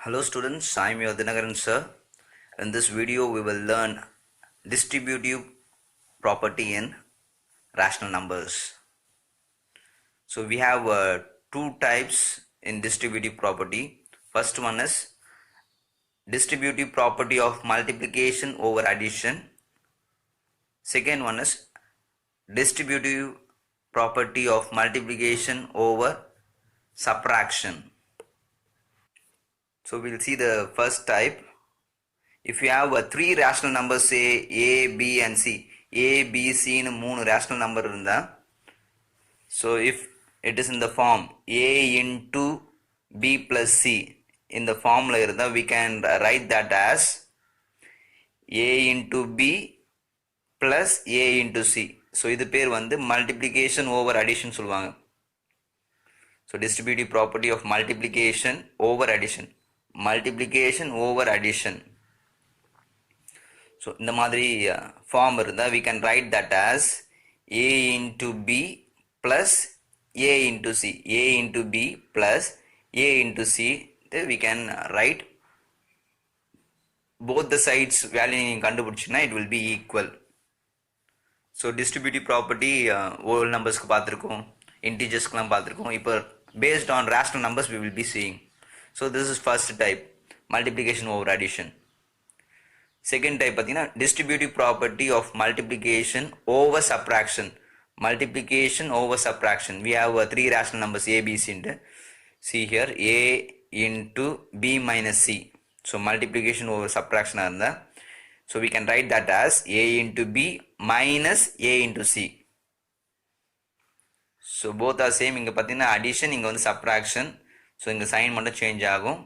Hello students, I am your Dinagaran sir. In this video we will learn distributive property in rational numbers. So we have two types in distributive property. First one is distributive property of multiplication over addition. Second one is distributive property of multiplication over subtraction. So we'll see the first type. If you have three rational numbers, say a, b and c, a, b, c in மூணு rational number இருந்தா, so if it is in the form a into b plus c in the formula இருந்தா, we can write that as a into b plus a into c. So இது பேர் வந்து multiplication over addition சொல்லுவாங்க. So distributive property of multiplication over addition. Multiplication over addition. So இந்த மாதிரி form இருந்தா we can write that as a into b plus a into c. a into b plus a into c. We can write both the sides value நீங்க கண்டுபிடிச்சினா it will be equal. So distributive property whole numbersக்கு பார்த்திருக்கோம், integersக்குலாம் பார்த்திருக்கோம். இப்போ based on rational numbers we will be seeing. So this is first type, multiplication over addition. Second type பார்த்தீங்கன்னா distributive property of multiplication over subtraction. Multiplication over subtraction. We have three rational numbers a, b, c. See here a into b minus c. So multiplication over subtraction இருந்தா, so we can write that as a into b minus a into c. So both are same. இங்க பார்த்தீங்கன்னா addition, இங்க வந்து subtraction. So இங்க sign மட்டும் change ஆகும்.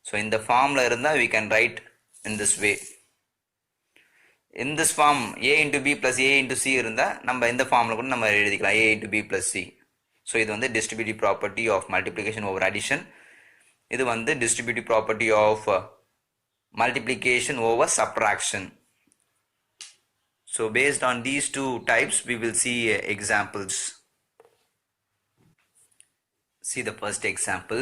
So இந்த formula இருந்தா we can write in this way. In this form a into b plus a into c இருந்தா நம்ம இந்த ஃபார்ம்ல கூட நம்ம எழுதிக்கலாம் a into b plus c. So இது வந்து distributive property of multiplication over addition. இது வந்து distributive property of multiplication over subtraction. So based on these two types we will see examples. See the first example.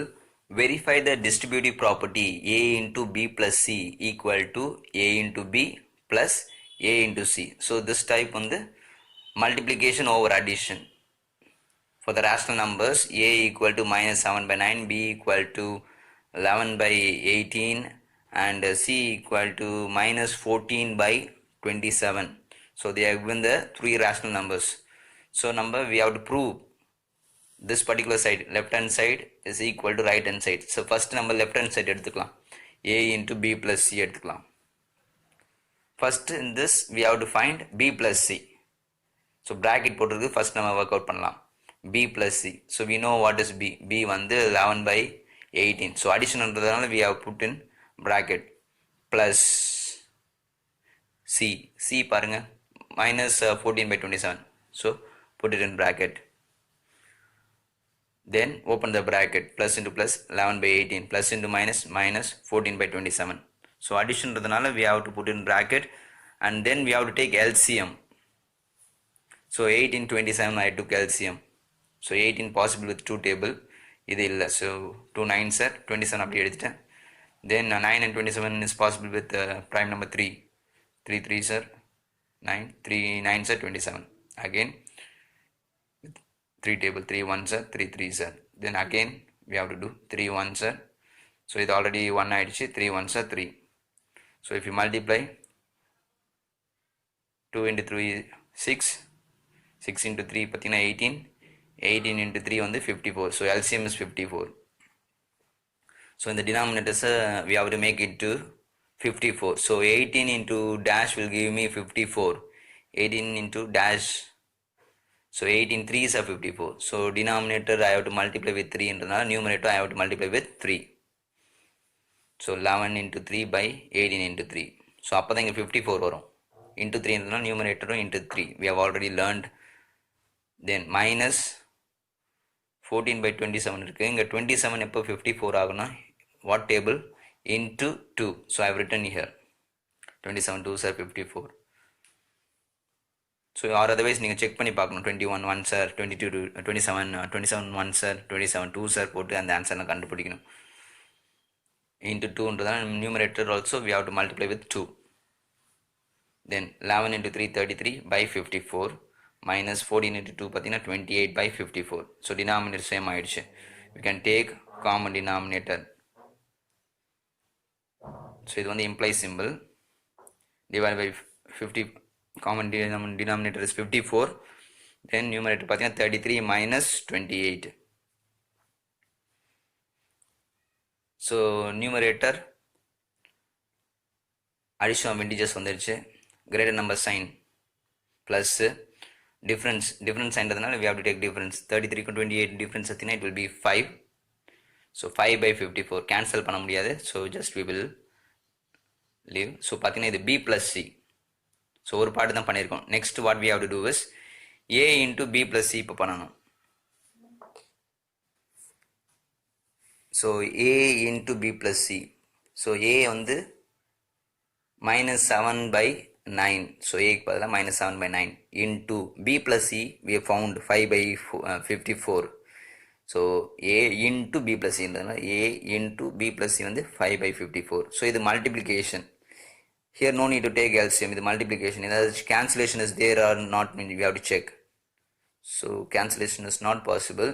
Verify the distributive property a into b plus c equal to a into b plus a into c. So this type on the multiplication over addition. For the rational numbers a equal to minus 7 by 9, b equal to 11 by 18 and c equal to minus 14 by 27. So they have given the three rational numbers. So number we have to prove this particular side, left hand side is equal to right hand side. So first number left hand side எடுத்துக்கலாம், a into b plus c எடுத்துக்கலாம். First in this we have to find b plus c. So bracket போட்டுருக்கு, first நம்ம work out பண்ணலாம் b plus c. So we know what is b. b வந்து 11 by 18. So addition ன்றதுனால we have put in bracket plus c. c பாருங்க minus 14 by 27. So put it in bracket. Then open the bracket, plus into plus 11 by 18 plus into minus minus 14 by 27. So addition ன்றதுனால we have to put in bracket and then we have to take LCM. So 18 27 I took LCM. So 18 possible with 2 table, இது இல்லை. So 2 9s are 27 அப்படி எடுத்துட்டேன். Then 9 and 27 is possible with prime number 3. 3 3s are 9, 3 9s are 27. Again 3 table, 3 1s are 3 3s are. Then again we have to do 3 1s are. So இது already 1 ஆயிடுச்சு, 3 1s are 3. So if you multiply 2 into 3 6, 6 into 3 பார்த்தீங்கன்னா 18, 18 into 3 வந்து 54. So LCM is 54. So in the denominators we have to make it to 54. So 18 into dash will give me 54. 18 into dash, so 18 3s are 54. So denominator I have to multiply with 3 ன்றதுனால numerator I have to multiply with 3. So 11 into 3 by 18 into 3. So அப்பதான் இங்க 54 வரும். Into 3 ன்றதுனால numerator into 3. We have already learned. Then minus 14 by 27 இருக்கு. இங்க 27 எப்போ 54 ஆகும்னா what table? Into 2. So I have written here 27 2s are 54. So or otherwise நீங்கள் check பண்ணி பார்க்கணும், 21 1s are 22 27 27 1s are 27 2s are போட்டு அந்த ஆன்சரை கண்டுபிடிக்கணும். into 2 into the numerator also we have to multiply with 2. Then 11 into 3 33 by 54 minus 14 into 2 பார்த்தீங்கன்னா 28 by 54. So denominator same ஆயிடுச்சு. We can take common denominator. So இது வந்து imply symbol divided by 50, common denominator is 54. Then numerator பார்த்தீங்கன்னா 33 minus 28. So numerator addition of integers வந்துருச்சு. Greater number sign plus difference sign we have to take difference. 33 க்கு 28 difference it will be 5. So 5 by 54 cancel பண்ண முடியாது. So just we will leave. So பார்த்தீங்கன்னா இது b plus c. So ஒரு பாட்டு தான் பண்ணியிருக்கோம். Next what we have to do is a into b plus c இப்போ பண்ணணும். So a into b plus c. So a வந்து minus 7 by 9. So a க்கு பதிலா minus 7 by 9 into b plus c we have found 5 by 54. So a into b plus c a into b plus c வந்து 5 by 54. So இது multiplication. Here no need to take LCM. The multiplication. Cancellation is there or not, we have to check. So cancellation is not possible.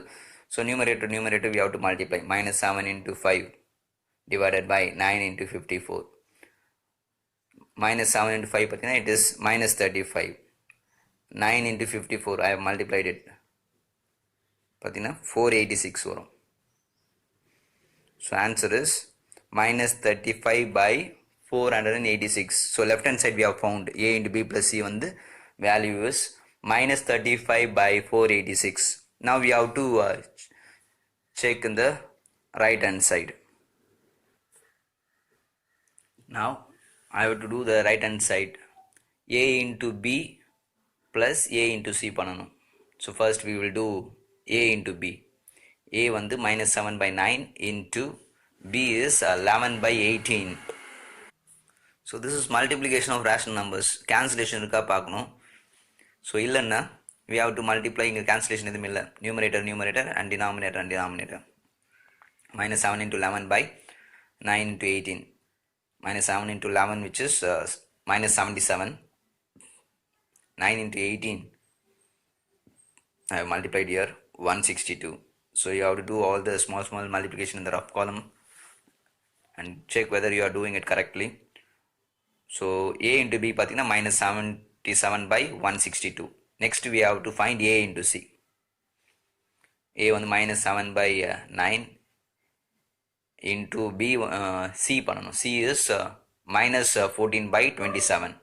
So numerator we have to multiply. Minus 7 into 5 divided by 9 into 54. Minus 7 into 5 it is minus 35. 9 into 54 I have multiplied it. 486 varum. So answer is minus 35 by 486. So left hand side we have found a into b plus c on the value is minus 35 by 486. Now we have to check in the right hand side. Now I have to do the right hand side. A into b plus a into c பண்ணனும். So first we will do a into b. A வந்து minus 7 by 9 into b is 11 by 18. So this is multiplication of rational numbers. Cancellation இருக்கா பார்க்கணும். So இல்லைன்னா we have to multiply. இங்கே cancellation எதுவும் இல்லை. Numerator and denominator. Minus 7 into 11 by 9 into 18. Minus 7 into 11 which is minus 77. 9 into 18 I have multiplied here 162. So you have to do all the small multiplication in the rough column and check whether you are doing it correctly. So a into b பார்த்தீங்கன்னா minus 77 by 162. Next we have to find a into c. A வந்து minus 7 by 9 into b c பண்ணணும். C is minus 14 by 27.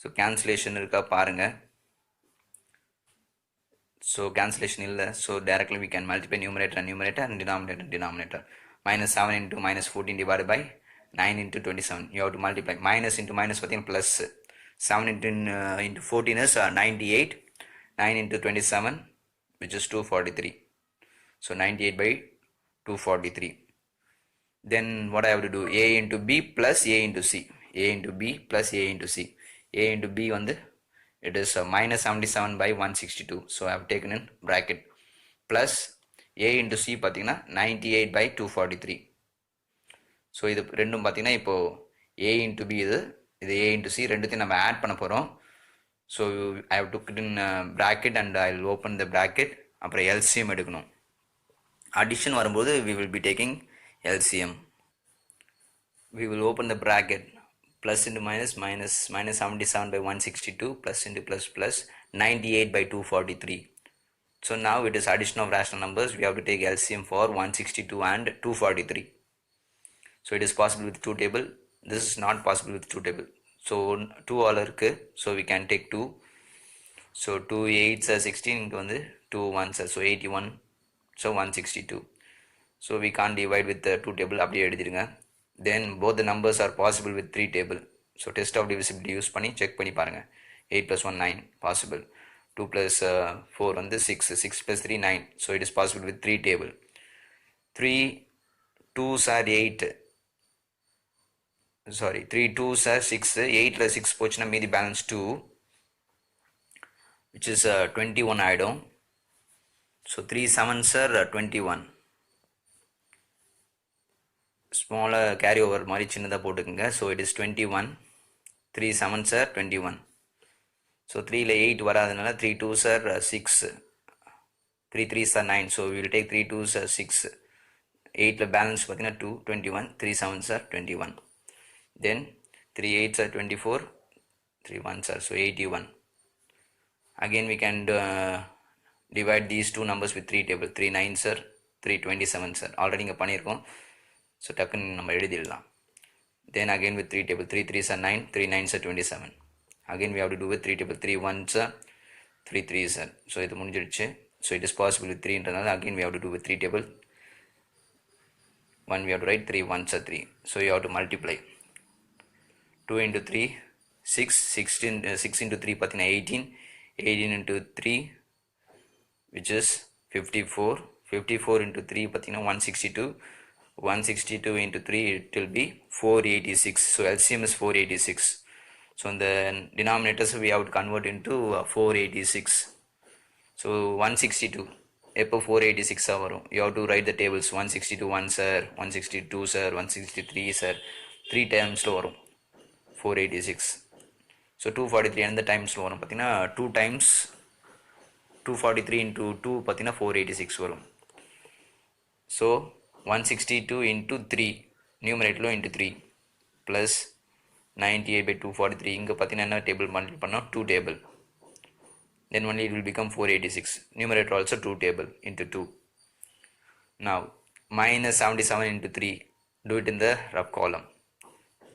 So cancellation இருக்கா பாருங்க. So cancellation illa. So directly we can multiply numerator and denominator. Minus 7 into minus 14 divided by 9 into 27. You have to multiply. Minus into minus 14 plus 7 into 14 is 98. 9 into 27 which is 243. So 98 by 243. Then what I have to do? A into b plus a into c. A into b plus a into c. A into b வந்து it is minus 77 by 162. So I have taken in bracket plus a into c பார்த்தீங்கன்னா 98 by 243. So இது ரெண்டும் பார்த்தீங்கன்னா இப்போ a into b இது a into c ரெண்டுத்தையும் நம்ம add பண்ண போகிறோம். So I have took it in bracket and I will open the bracket. அப்புறம் LCM எடுக்கணும். Addition வரும்போது we will be taking LCM. We will open the bracket. Plus into minus 77 by 162 plus into plus 98 by 243. So now it is addition of rational numbers. We have to take LCM for 162 and 243. So it is possible with 2 table. This is not possible with 2 table. So 2 all irukku. So we can take 2. So 2 8s are 16 இங்க வந்து 2 1s are so 81. So 162. So we can't divide with the 2 table. அப்படியே எழுதிருங்க. Then both the numbers are possible with 3 table. So test of divisibility use பண்ணி check பண்ணி பாருங்க. 8 plus 1 9 possible. 2 plus 4 வந்து 6. 6 plus 3 9. So it is possible with 3 table. 3 2s are 8. Sorry, 3 2s are 6. 8 plus 6 போச்சுன்னா மீதி balance 2 which is 21 ஆயிடும். So 3 7s are 21. ஸ்மாலாக carry over மாதிரி சின்னதாக போட்டுக்குங்க. So it is 21. 3 7s are 21. So 3ல் 8 வராதனால 3 2s are 6, 3 3s are 9. So will take 3 2s are 6. 8ல் பேலன்ஸ் பார்த்தீங்கன்னா 2 21, 3 7s are 21. Then 3 8s are 24, 3 1s are so 81. Again we can divide these two numbers with 3 table. 3 9s are 3 27s are already இங்கே பண்ணியிருக்கோம். So டக்குன்னு நம்ம எழுதிடலாம். Then again with 3 table, 3 3s are 9, 3 9s are 27. Again we have to do with 3 table, 3 1s are 3 3s are. So இது முடிஞ்சிடுச்சு. So it is possible with 3ன்றனால again we have to do with 3 table. 1 we have to write 3 1s are 3. So you have to multiply. 2 into 3 6, 16, 6 into 3 பார்த்தீங்கன்னா 18, 18 into 3 which is 54, 54 into 3 பார்த்தீங்கன்னா 162, 162 into 3 it will be 486. So LCM is 486. So in the denominators we have to convert into 486. So 162 எப்போ 486 வரும்? You have to write the tables. 162 1 sir, 162 sir, 163 sir, 3 termsல வரும் 486. So 243 எந்த டைம்ஸில் வரும் பார்த்தீங்கன்னா 2 times 243 into 2 பார்த்தீங்கன்னா 486 வரும். So 162 into 3 numerator into 3 plus 98 by 243. இங்கே பார்த்தீங்கன்னா என்ன டேபிள் மல்டிபிள் பண்ணோம்? 2 table. Then only it will become 486. Numerator also 2 table into 2. Now minus 77 into 3. Do it in the rough column.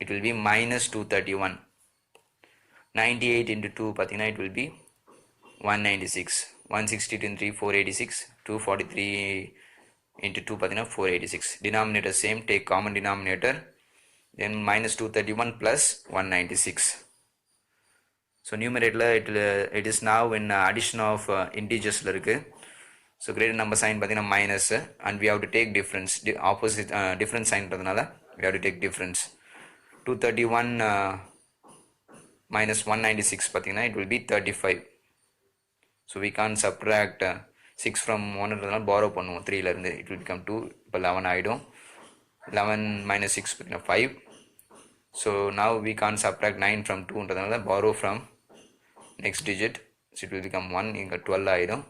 It will be minus 231. 98 into 2 பார்த்தீங்கன்னா it will be 196. 162 into 3 486. 243 into 2 பார்த்தீங்கன்னா 486. Denominator same, take common denominator. Then minus 231 plus 196. So numerator it is now in addition of integersல இருக்கு. So greater number sign பார்த்தீங்கன்னா minus and we have to take difference, opposite difference signன்றதுனால we have to take difference. 231 minus 196 பார்த்தீங்கன்னா it will be 35. So we can't subtract 6 from 1ன்றதுனால borrow பண்ணுவோம் 3ல இருந்து. It will become 2. இப்போ 11 ஆகிடும். 11 minus 6 பார்த்தீங்கன்னா 5. So now we can't subtract 9 from 2ன்றதுனால borrow from next digit. So it will become 1. இங்கே 12 ஆகிடும்.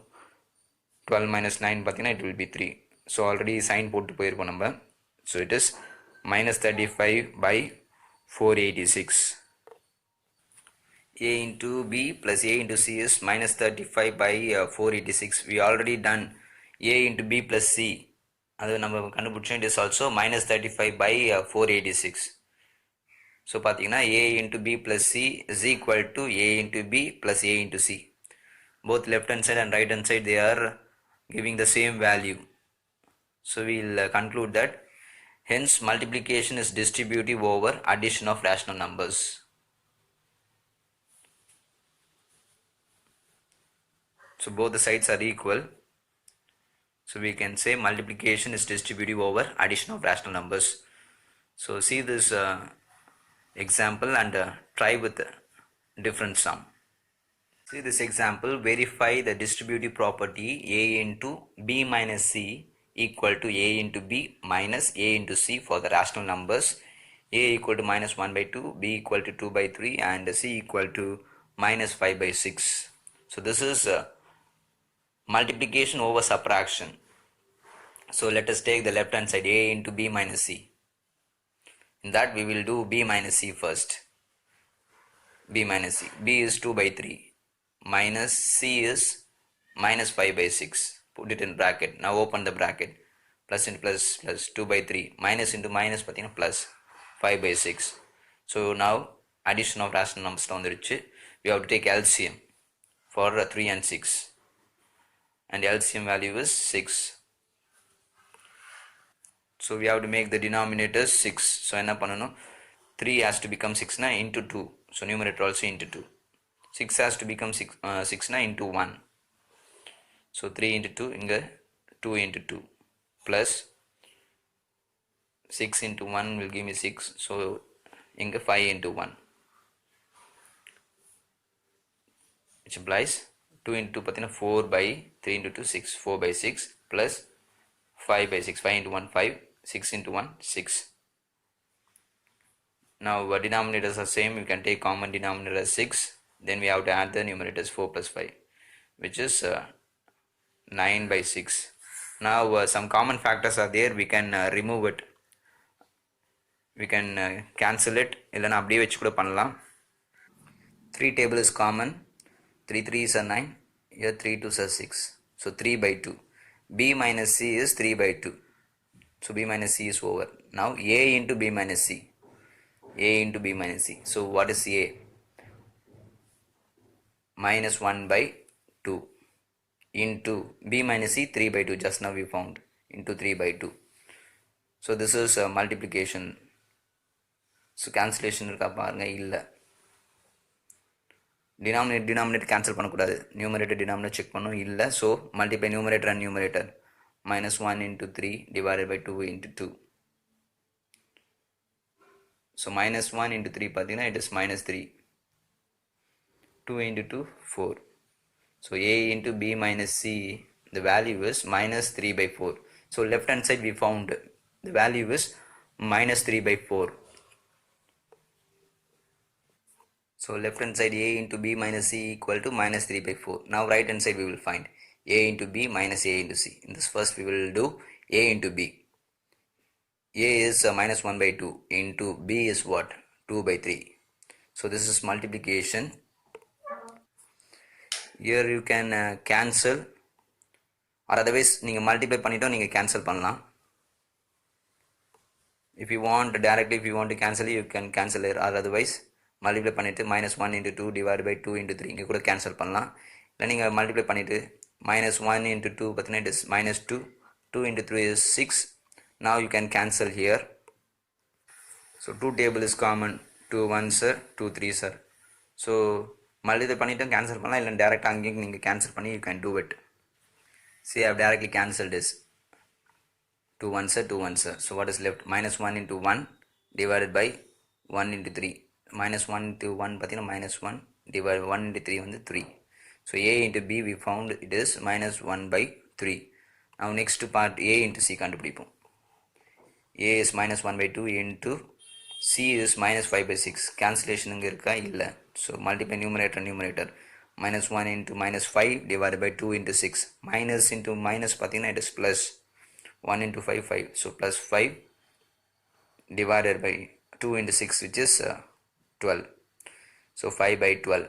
12 minus 9 பார்த்தீங்கன்னா it will be 3. So already sign போட்டு போயிருக்கோம் நம்ம. So it is minus 35 by 486. A into B plus A into C is minus 35 by 486. We already done A into B plus C. அது நம்ம கண்டுபிடிச்சோம். It is also minus 35 by 486. So பார்த்தீங்கன்னா A into B plus C is equal to A into B plus A into C. Both left hand side and right hand side they are giving the same value. So we will conclude that hence multiplication is distributive over addition of rational numbers. So both the sides are equal. So we can say multiplication is distributive over addition of rational numbers. So see this example and try with different sum. See this example. Verify the distributive property A into B minus C equal to A into B minus A into C for the rational numbers A equal to minus 1 by 2, B equal to 2 by 3 and C equal to minus 5 by 6. So this is multiplication over subtraction. So let us take the left hand side A into B minus C. In that we will do B minus C first. B minus C. B is 2 by 3 minus C is minus 5 by 6. Put it in bracket. Now open the bracket. Plus into plus plus 2 by 3 minus into minus பார்த்தீங்கன்னா plus 5 by 6. So now addition of rational numbers வந்துருச்சு. We have to take LCM for 3 and 6. And LCM value is 6. So we have to make the denominator 6. So என்ன பண்ணணும்? 3 has to become 6 na into 2. So numerator also into 2. 6 has to become 6 na into 1. So 3 into 2 inga 2 into 2 plus 6 into 1 will give me 6. So inga 5 into 1, which implies 2 into 2 4 by 3 into 2 6, 4 by 6 plus 5 by 6, 5 into 1 5, 6 into 1 6. Now denominators are same, you can take common denominator as 6, then we have to add the numerators 4 plus 5, which is 9 by 6. Now some common factors are there, we can remove it, we can cancel it, இல்லைனா அப்படியே வச்சு கூட பண்ணலாம். 3 table is common, 3 3s are 9, here 3 2s are 6, so 3 by 2. B minus C is 3 by 2, so B minus C is over. Now A into B minus C, A into B minus C, so what is A? Minus 1 by 2 into B minus C 3 by 2, just now we found, into 3 by 2. So this is multiplication. So cancellation இருக்கா பாருங்க, இல்லை. denominator cancel பண்ணக்கூடாது, numerator denominator check பண்ணும், இல்லை. So multiply numerator and numerator, minus 1 into 3 divided by 2 into 2. So minus 1 into 3 பார்த்தீங்கன்னா it is minus 3, 2 into 2 4. So A into B minus C, the value is minus 3 by 4. So left hand side we found the value is minus 3 by 4. So left hand side A into B minus C equal to minus 3 by 4. Now right hand side we will find A into B minus A into C. In this first we will do A into B. A is minus 1 by 2 into B is what? 2 by 3. So this is multiplication. Here you can cancel, or otherwise நீங்கள் multiply பண்ணிட்டோம் நீங்கள் cancel பண்ணலாம். If you want directly, if you want to cancel, you can cancel it, or otherwise multiply பண்ணிட்டு minus 1 into 2 divided by 2 into 3 இங்கே கூட cancel பண்ணலாம். இல்லை நீங்கள் multiply பண்ணிட்டு minus 1 into 2 பார்த்தீங்கன்னா it is minus 2, 2 into 3 is 6. Now you can cancel here. So 2 table is common, 2 1s are 2 3s are. So multiply பண்ணிட்டு cancel பண்ணலாம், இல்லை direct அங்கேயும் நீங்கள் cancel பண்ணி you can do it. See, I have directly cancelled this. 2 1s are 2 1s are. So what is left? Minus 1 into 1 divided by 1 into 3. Minus 1 into 1 பார்த்தீங்கன்னா minus 1 divided by 1 into 3 வந்து 3. So A into B we found it is minus 1 by 3. Now next part A into C கண்டுபிடிப்போம். A is minus 1 by 2 into C is minus 5 by 6. Cancellation இங்கே இருக்கா? இல்லை. So multiply numerator and numerator. Minus 1 into minus 5 divided by 2 into 6. Minus into minus பார்த்தீங்கன்னா it is plus. 1 into 5 5. So plus 5 divided by 2 into 6, which is 12. So 5 by 12.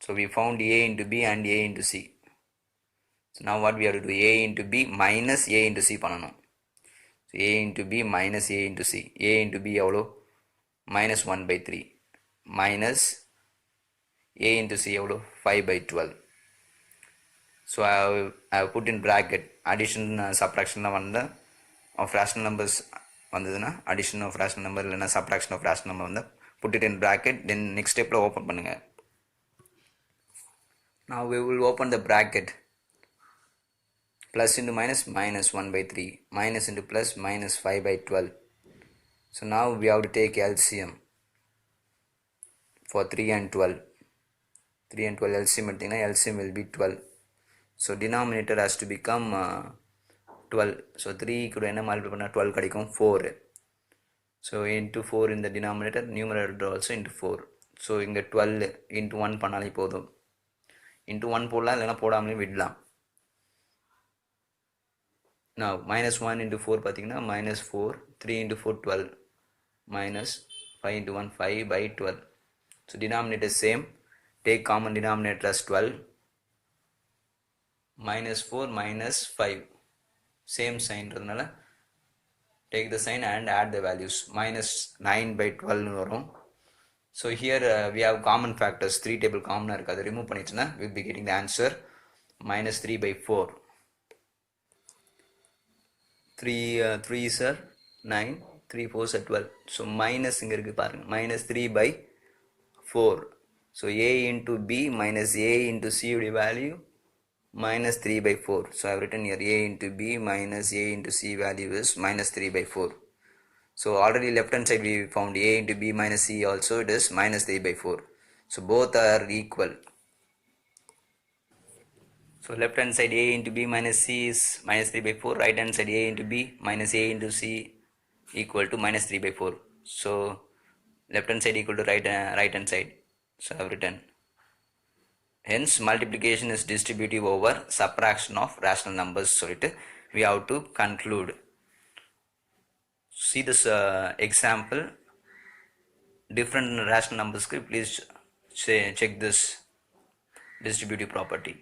So we found A into B and A into C. So now what we have to do? A into B minus A into C பண்ணணும். So A into B minus A into C. A into B எவ்வளோ? minus 1 by 3 minus A into C எவ்வளோ? 5 by 12. So I have put in bracket addition subtraction வந்த of rational numbers வந்ததுன்னா addition of rational number இல்லைன்னா subtraction of rational number வந்து put it in bracket, then next stepல open பண்ணுங்க. Now we will open the bracket. Plus into minus, minus 1 by 3, minus into plus, minus 5 by 12. So now we have to take LCM for 3 and 12. 3 and 12 LCM எடுத்தீங்கன்னா LCM will be 12. So denominator has to become 12. So 3 கூட என்ன multiply பண்ணா 12 கிடைக்கும்? 4. So into 4 in the denominator, numerator also into 4. So இங்க 12 into 1 பண்ணாலே போதும். into 1 போடலாம், இல்லைன்னா போடாமலே விடலாம். Now minus 1 into 4 பார்த்தீங்கன்னா minus 4, 3 into 4 12, minus 5 into 1 5 by 12. So denominator is same, take common denominator as 12, minus 4 minus 5, same sign றதுனால take the sign and add the values. Minus 9 by 12 வரும். So here we have common factors, 3 table common இருக்கு, அதை remove பண்ணிச்சுன்னா we will be getting the answer minus 3 by 4. 3s are 9, 3 4s are 12. So minus இங்க இருக்கு பாருங்க, minus 3 by 4. So A into B minus A into C உடைய value minus 3 by 4. So I have written here A into B minus A into C value is minus 3 by 4. So already left hand side we found A into B minus C also it is minus 3 by 4. So both are equal. So left hand side A into B minus C is minus 3 by 4. Right hand side A into B minus A into C equal to minus 3 by 4. So left hand side equal to right hand side. So I have written. Hence multiplication is distributive over subtraction of rational numbers. சொல்லிட்டு we have to conclude. See this example. Different rational numbers. Please check this distributive property.